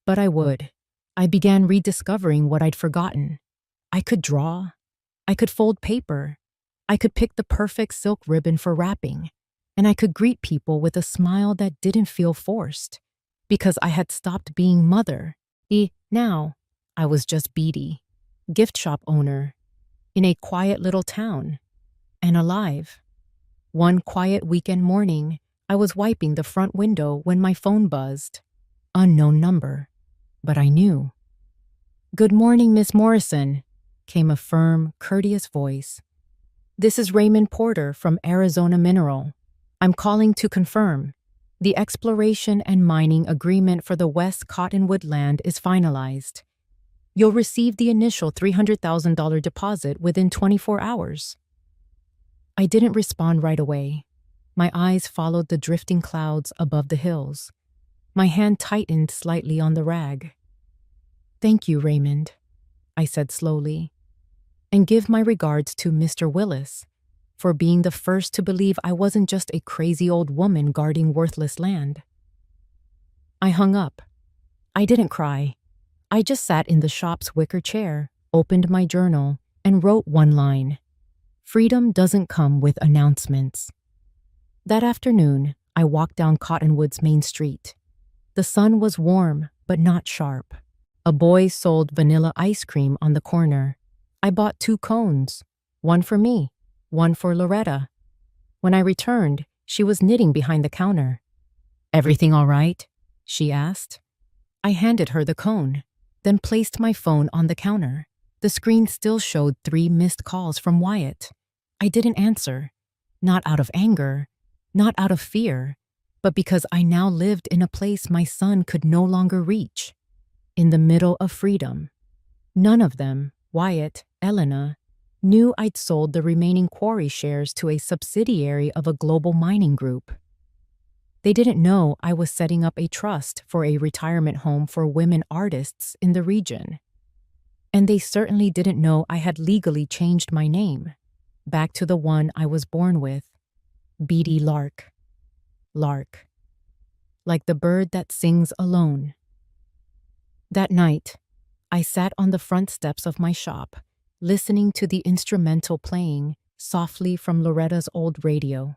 but I would. I began rediscovering what I'd forgotten. I could draw. I could fold paper. I could pick the perfect silk ribbon for wrapping. And I could greet people with a smile that didn't feel forced, because I had stopped being mother. Now, I was just Beatty, gift shop owner, in a quiet little town, and alive. One quiet weekend morning, I was wiping the front window when my phone buzzed. Unknown number, but I knew. Good morning, Miss Morrison, came a firm, courteous voice. This is Raymond Porter from Arizona Mineral. I'm calling to confirm. The exploration and mining agreement for the West Cottonwood land is finalized. You'll receive the initial $300,000 deposit within 24 hours. I didn't respond right away. My eyes followed the drifting clouds above the hills. My hand tightened slightly on the rag. Thank you, Raymond, I said slowly. And give my regards to Mr. Willis. for being the first to believe I wasn't just a crazy old woman guarding worthless land. I hung up. I didn't cry. I just sat in the shop's wicker chair, opened my journal, and wrote one line. Freedom doesn't come with announcements. That afternoon, I walked down Cottonwood's main street. The sun was warm, but not sharp. A boy sold vanilla ice cream on the corner. I bought 2 cones, one for me, one for Loretta. When I returned, she was knitting behind the counter. "Everything all right?" she asked. I handed her the cone, then placed my phone on the counter. The screen still showed 3 missed calls from Wyatt. I didn't answer, not out of anger, not out of fear, but because I now lived in a place my son could no longer reach, in the middle of freedom. None of them, Wyatt, Elena, knew I'd sold the remaining quarry shares to a subsidiary of a global mining group. They didn't know I was setting up a trust for a retirement home for women artists in the region. And they certainly didn't know I had legally changed my name, back to the one I was born with, Beady Lark. Lark. Like the bird that sings alone. That night, I sat on the front steps of my shop, listening to the instrumental playing softly from Loretta's old radio.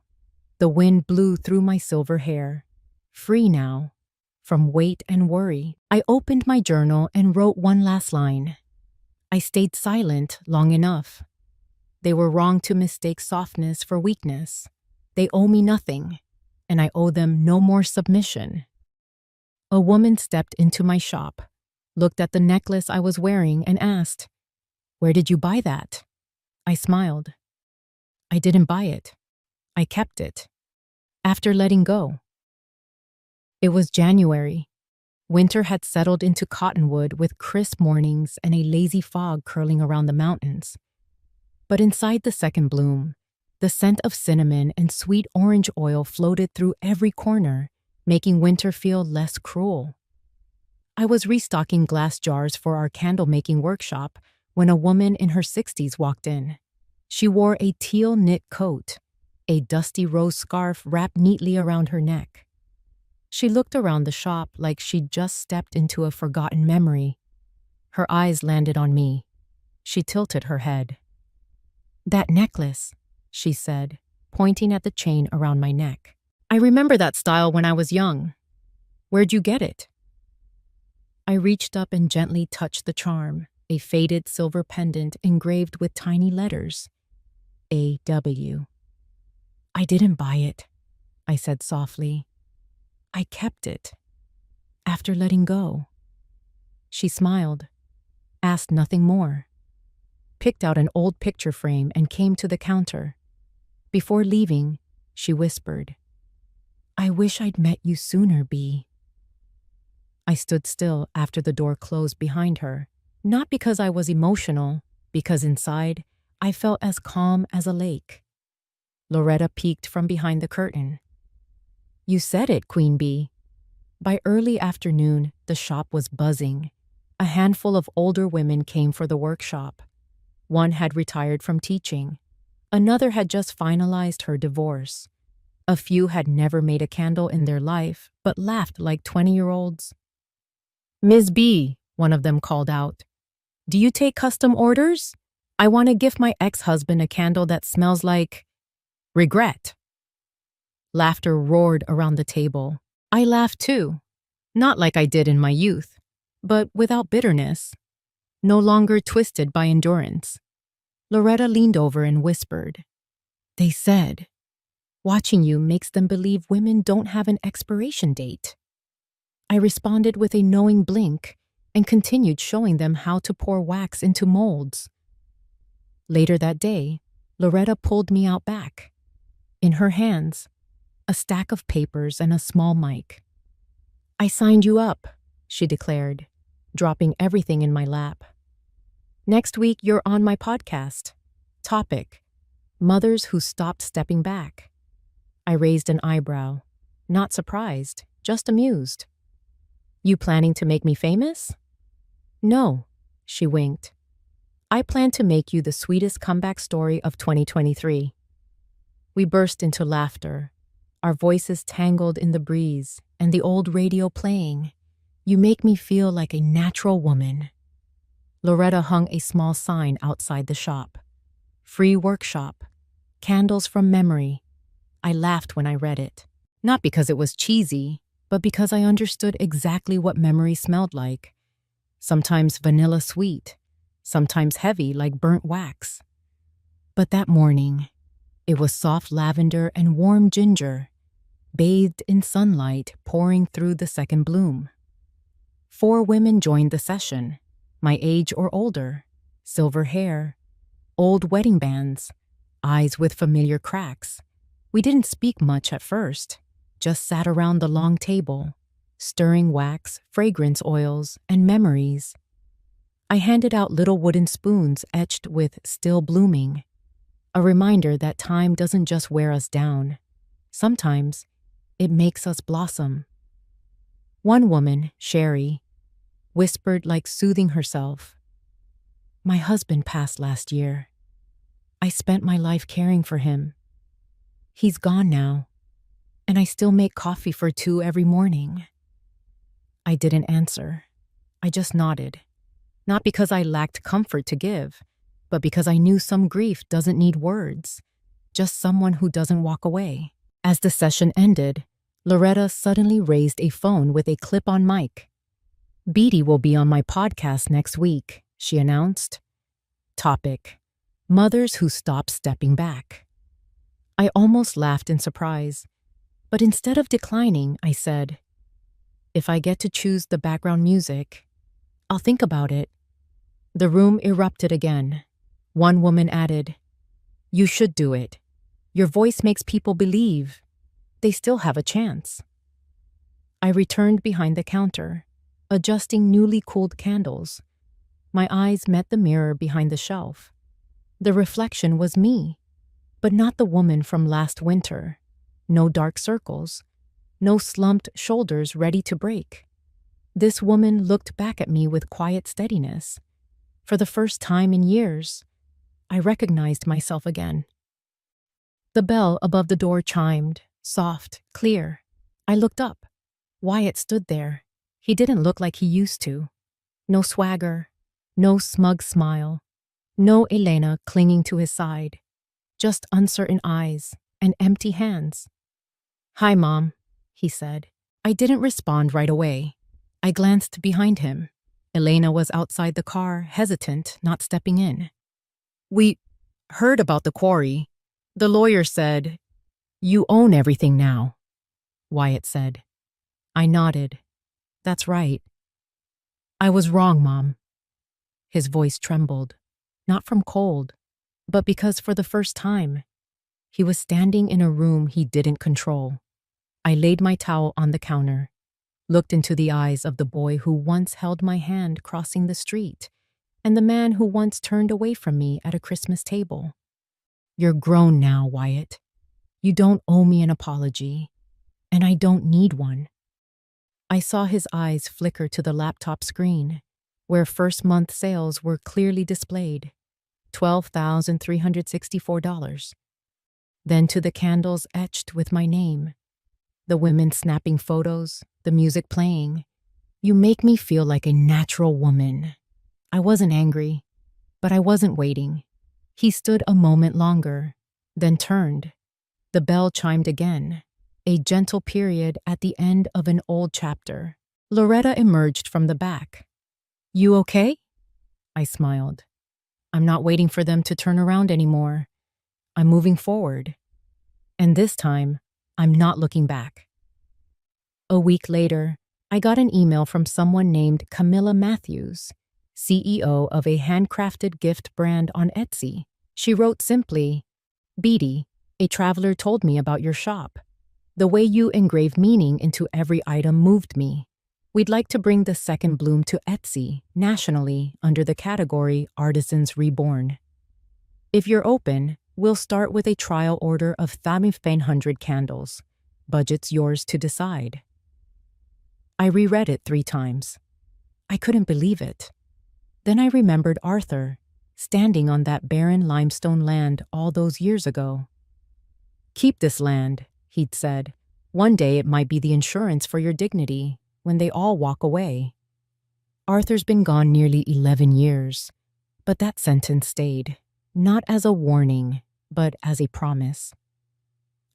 The wind blew through my silver hair. Free now, from weight and worry, I opened my journal and wrote one last line. I stayed silent long enough. They were wrong to mistake softness for weakness. They owe me nothing, and I owe them no more submission. A woman stepped into my shop, looked at the necklace I was wearing, and asked, "Where did you buy that?" I smiled. I didn't buy it. I kept it. After letting go. It was January. Winter had settled into Cottonwood with crisp mornings and a lazy fog curling around the mountains. But inside the second bloom, the scent of cinnamon and sweet orange oil floated through every corner, making winter feel less cruel. I was restocking glass jars for our candle-making workshop when a woman in her 60s walked in. She wore a teal knit coat, a dusty rose scarf wrapped neatly around her neck. She looked around the shop like she'd just stepped into a forgotten memory. Her eyes landed on me. She tilted her head. "That necklace," she said, pointing at the chain around my neck. "I remember that style when I was young. Where'd you get it?" I reached up and gently touched the charm, a faded silver pendant engraved with tiny letters. A.W. "I didn't buy it," I said softly. "I kept it. After letting go." She smiled, asked nothing more, picked out an old picture frame and came to the counter. Before leaving, she whispered, "I wish I'd met you sooner, Bee." I stood still after the door closed behind her, not because I was emotional, because inside, I felt as calm as a lake. Loretta peeked from behind the curtain. "You said it, Queen Bee." By early afternoon, the shop was buzzing. A handful of older women came for the workshop. One had retired from teaching. Another had just finalized her divorce. A few had never made a candle in their life, but laughed like 20-year-olds. "Ms. B," one of them called out, "do you take custom orders? I want to gift my ex-husband a candle that smells like regret." Laughter roared around the table. I laughed too, not like I did in my youth, but without bitterness, no longer twisted by endurance. Loretta leaned over and whispered, "They said, watching you makes them believe women don't have an expiration date." I responded with a knowing blink and continued showing them how to pour wax into molds. Later that day, Loretta pulled me out back. In her hands, a stack of papers and a small mic. "I signed you up," she declared, dropping everything in my lap. "Next week, you're on my podcast. Topic: Mothers who stopped stepping back." I raised an eyebrow, not surprised, just amused. "You planning to make me famous?" "No," she winked. "I plan to make you the sweetest comeback story of 2023. We burst into laughter, our voices tangled in the breeze, and the old radio playing. You make me feel like a natural woman. Loretta hung a small sign outside the shop. Free workshop. Candles from memory. I laughed when I read it. Not because it was cheesy, but because I understood exactly what memory smelled like. Sometimes vanilla sweet, sometimes heavy like burnt wax. But that morning, it was soft lavender and warm ginger, bathed in sunlight pouring through the second bloom. 4 women joined the session, my age or older, silver hair, old wedding bands, eyes with familiar cracks. We didn't speak much at first, just sat around the long table, stirring wax, fragrance oils, and memories. I handed out little wooden spoons etched with "still blooming," a reminder that time doesn't just wear us down. Sometimes it makes us blossom. One woman, Sherry, whispered like soothing herself, "My husband passed last year. I spent my life caring for him. He's gone now, and I still make coffee for 2 every morning." I didn't answer. I just nodded. Not because I lacked comfort to give, but because I knew some grief doesn't need words, just someone who doesn't walk away. As the session ended, Loretta suddenly raised a phone with a clip-on mic. "Beatty will be on my podcast next week," she announced. Topic: Mothers who stop stepping back. I almost laughed in surprise, but instead of declining, I said, "If I get to choose the background music, I'll think about it." The room erupted again. One woman added, "You should do it. Your voice makes people believe they still have a chance." I returned behind the counter, adjusting newly cooled candles. My eyes met the mirror behind the shelf. The reflection was me, but not the woman from last winter. No dark circles, no slumped shoulders ready to break. This woman looked back at me with quiet steadiness. For the first time in years, I recognized myself again. The bell above the door chimed, soft, clear. I looked up. Wyatt stood there. He didn't look like he used to. No swagger, no smug smile, no Elena clinging to his side. Just uncertain eyes and empty hands. "Hi, Mom," he said. I didn't respond right away. I glanced behind him. Elena was outside the car, hesitant, not stepping in. "We heard about the quarry. The lawyer said, 'You own everything now,'" Wyatt said. I nodded. "That's right." "I was wrong, Mom." His voice trembled, not from cold, but because for the first time, he was standing in a room he didn't control. I laid my towel on the counter, looked into the eyes of the boy who once held my hand crossing the street, and the man who once turned away from me at a Christmas table. "You're grown now, Wyatt. You don't owe me an apology, and I don't need one." I saw his eyes flicker to the laptop screen, where first-month sales were clearly displayed, $12,364. Then to the candles etched with my name, the women snapping photos, the music playing. "You make me feel like a natural woman." I wasn't angry, but I wasn't waiting. He stood a moment longer, then turned. The bell chimed again, a gentle period at the end of an old chapter. Loretta emerged from the back. "You okay?" I smiled. "I'm not waiting for them to turn around anymore. I'm moving forward. And this time, I'm not looking back." A week later, I got an email from someone named Camilla Matthews, CEO of a handcrafted gift brand on Etsy. She wrote simply, "Beatty, a traveler told me about your shop. The way you engrave meaning into every item moved me. We'd like to bring the second bloom to Etsy nationally under the category Artisans Reborn. If you're open, we'll start with a trial order of 1,500 candles. Budget's yours to decide." I reread it 3 times. I couldn't believe it. Then I remembered Arthur, standing on that barren limestone land all those years ago. Keep this land, he'd said. One day it might be the insurance for your dignity when they all walk away. Arthur's been gone nearly 11 years, but that sentence stayed, not as a warning, but as a promise.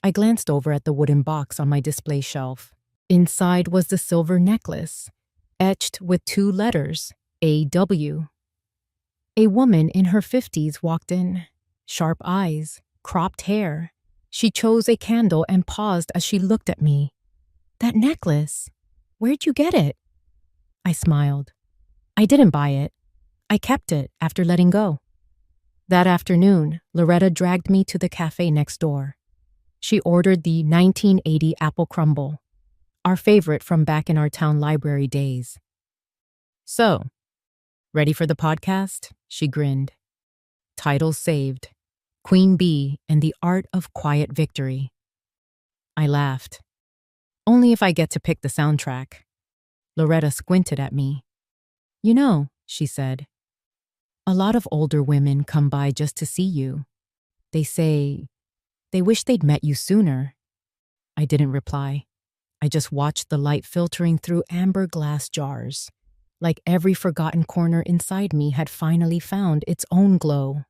I glanced over at the wooden box on my display shelf. Inside was the silver necklace, etched with 2 letters, AW. A woman in her 50s walked in, sharp eyes, cropped hair. She chose a candle and paused as she looked at me. That necklace, where'd you get it? I smiled. I didn't buy it. I kept it after letting go. That afternoon, Loretta dragged me to the cafe next door. She ordered the 1980 apple crumble, our favorite from back in our town library days. So, ready for the podcast? She grinned. Title saved. Queen Bee and the Art of Quiet Victory. I laughed. Only if I get to pick the soundtrack. Loretta squinted at me. You know, she said, a lot of older women come by just to see you. They say they wish they'd met you sooner. I didn't reply. I just watched the light filtering through amber glass jars, like every forgotten corner inside me had finally found its own glow.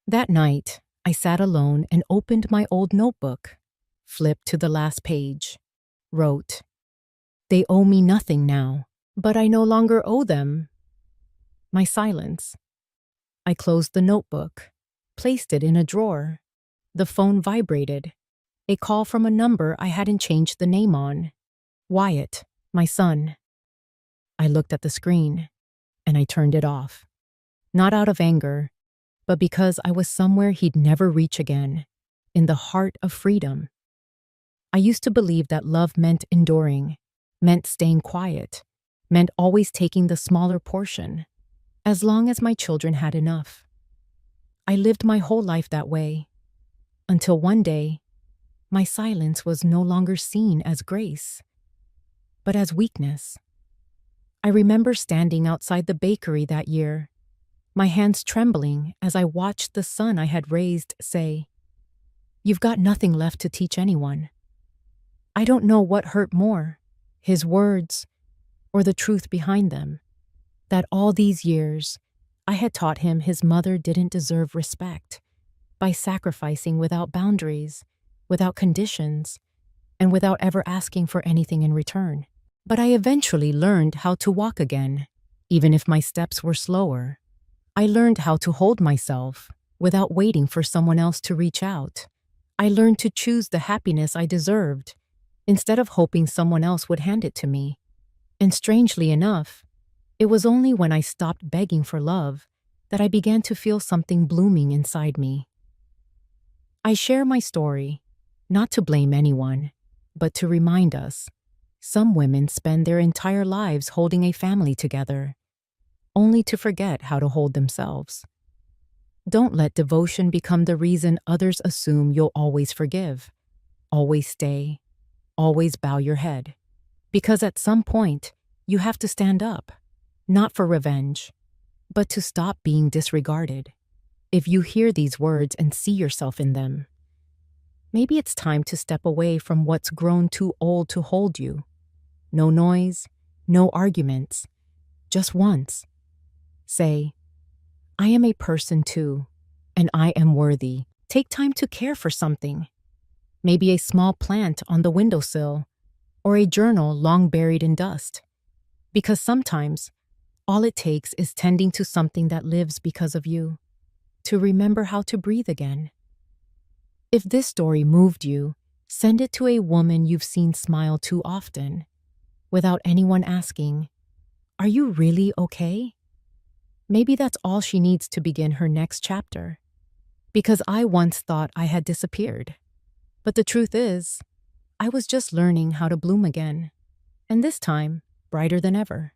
That night, I sat alone and opened my old notebook, flipped to the last page, wrote, They owe me nothing now, but I no longer owe them. My silence. I closed the notebook, placed it in a drawer. The phone vibrated. A call from a number I hadn't changed the name on. Wyatt, my son. I looked at the screen, and I turned it off. Not out of anger, but because I was somewhere he'd never reach again, in the heart of freedom. I used to believe that love meant enduring, meant staying quiet, meant always taking the smaller portion, as long as my children had enough. I lived my whole life that way, until one day, my silence was no longer seen as grace, but as weakness. I remember standing outside the bakery that year, my hands trembling as I watched the son I had raised say, You've got nothing left to teach anyone. I don't know what hurt more, his words or the truth behind them, that all these years I had taught him his mother didn't deserve respect by sacrificing without boundaries, without conditions, and without ever asking for anything in return. But I eventually learned how to walk again, even if my steps were slower. I learned how to hold myself without waiting for someone else to reach out. I learned to choose the happiness I deserved instead of hoping someone else would hand it to me. And strangely enough, it was only when I stopped begging for love that I began to feel something blooming inside me. I share my story, not to blame anyone, but to remind us, some women spend their entire lives holding a family together, only to forget how to hold themselves. Don't let devotion become the reason others assume you'll always forgive, always stay, always bow your head. Because at some point, you have to stand up, not for revenge, but to stop being disregarded. If you hear these words and see yourself in them, maybe it's time to step away from what's grown too old to hold you. No noise, no arguments, just once. Say, I am a person too, and I am worthy. Take time to care for something. Maybe a small plant on the windowsill, or a journal long buried in dust. Because sometimes, all it takes is tending to something that lives because of you, to remember how to breathe again. If this story moved you, send it to a woman you've seen smile too often, without anyone asking, Are you really okay? Maybe that's all she needs to begin her next chapter. Because I once thought I had disappeared. But the truth is, I was just learning how to bloom again. And this time, brighter than ever.